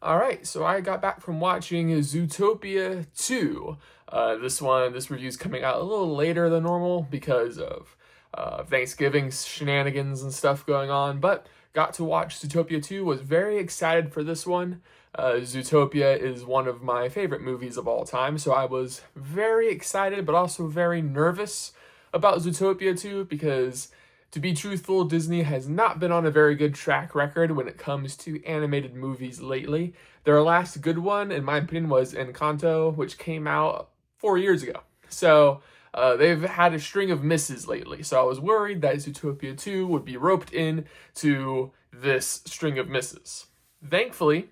All right, so I got back from watching Zootopia 2. This review's coming out a little later than normal because of Thanksgiving shenanigans and stuff going on, but got to watch Zootopia 2, was very excited for this one. Zootopia is one of my favorite movies of all time, so I was very excited but also very nervous about Zootopia 2 because to be truthful, Disney has not been on a very good track record when it comes to animated movies lately. Their last good one, in my opinion, was Encanto, which came out 4 years ago. So they've had a string of misses lately. So I was worried that Zootopia 2 would be roped in to this string of misses. Thankfully,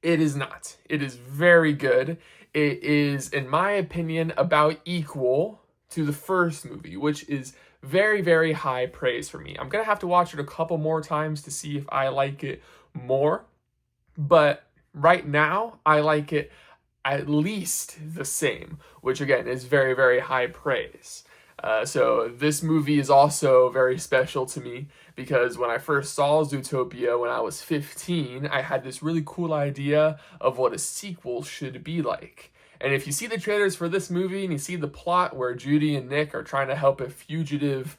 it is not. It is very good. It is, in my opinion, about equal to the first movie, which is very, very high praise for me. I'm gonna have to watch it a couple more times to see if I like it more, but right now I like it at least the same, which again is very, very high praise. So this movie is also very special to me because when I first saw Zootopia when I was 15, I had this really cool idea of what a sequel should be like. And if you see the trailers for this movie and you see the plot where Judy and Nick are trying to help a fugitive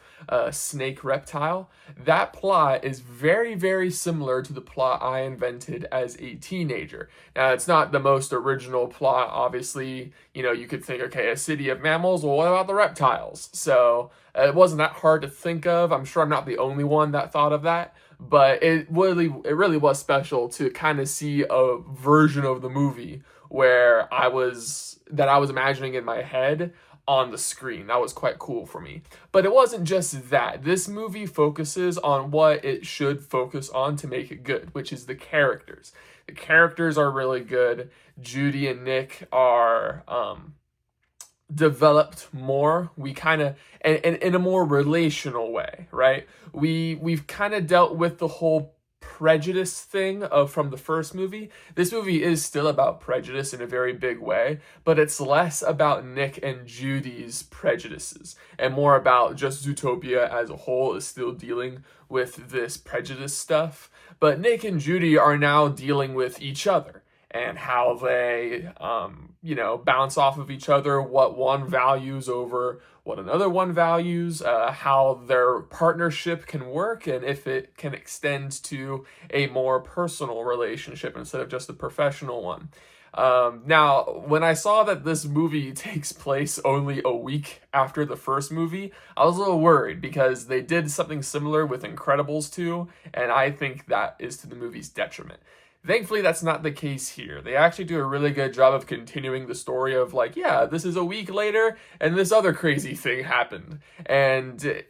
snake reptile, that plot is very, very similar to the plot I invented as a teenager. Now, it's not the most original plot, obviously. You know, you could think, okay, a city of mammals, well, what about the reptiles? So it wasn't that hard to think of. I'm sure I'm not the only one that thought of that. But it really was special to kind of see a version of the movie where I was imagining in my head on the screen. That was quite cool for me. But it wasn't just that. This movie focuses on what it should focus on to make it good, which is the characters. The characters are really good. Judy and Nick are developed more. We kind of and in a more relational way, right? We've kind of dealt with the whole prejudice thing of from the first movie. This movie is still about prejudice in a very big way, but it's less about Nick and Judy's prejudices and more about just Zootopia as a whole is still dealing with this prejudice stuff. But Nick and Judy are now dealing with each other and how they bounce off of each other, what one values over what another one values, how their partnership can work, and if it can extend to a more personal relationship instead of just a professional one. Now, when I saw that this movie takes place only a week after the first movie, I was a little worried because they did something similar with Incredibles 2, and I think that is to the movie's detriment. Thankfully, that's not the case here. They actually do a really good job of continuing the story of like, yeah, this is a week later and this other crazy thing happened. And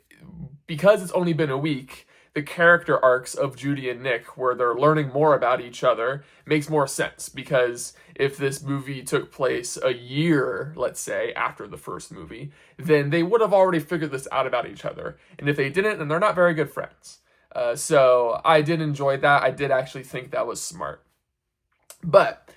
because it's only been a week, the character arcs of Judy and Nick, where they're learning more about each other, makes more sense. Because if this movie took place a year, let's say, after the first movie, then they would have already figured this out about each other. And if they didn't, then they're not very good friends. So I did enjoy that. I did actually think that was smart. But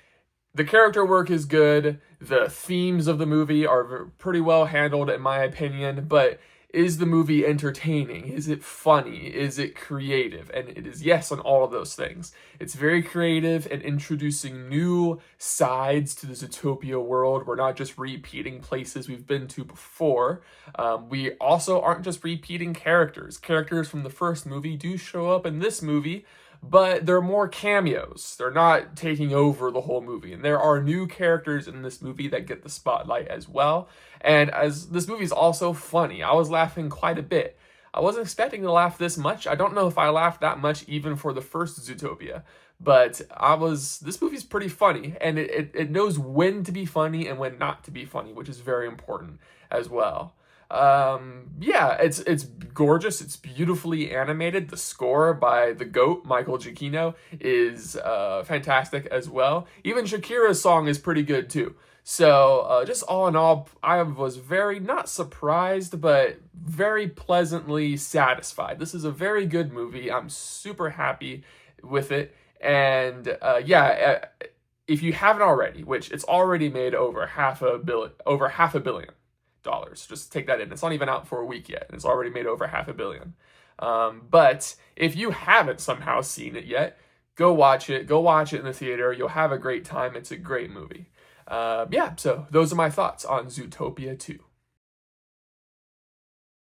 the character work is good. The themes of the movie are pretty well handled, in my opinion. But is the movie entertaining? Is it funny? Is it creative? And it is yes on all of those things. It's very creative and introducing new sides to the Zootopia world. We're not just repeating places we've been to before. We also aren't just repeating characters. Characters from the first movie do show up in this movie, but they're more cameos. They're not taking over the whole movie. And there are new characters in this movie that get the spotlight as well. And as this movie is also funny, I was laughing quite a bit. I wasn't expecting to laugh this much. I don't know if I laughed that much even for the first Zootopia. But this movie's pretty funny. And it knows when to be funny and when not to be funny, which is very important as well. Yeah, it's gorgeous. It's beautifully animated. The score by the GOAT, Michael Giacchino, is fantastic as well. Even Shakira's song is pretty good too. So just all in all, I was very, not surprised, but very pleasantly satisfied. This is a very good movie. I'm super happy with it. And if you haven't already, which it's already made over $500 million. Just take that in. It's not even out for a week yet, and it's already made over $500 million. But if you haven't somehow seen it yet, Go watch it. Go watch it in the theater. You'll have a great time. It's a great movie. Yeah, so those are my thoughts on Zootopia 2.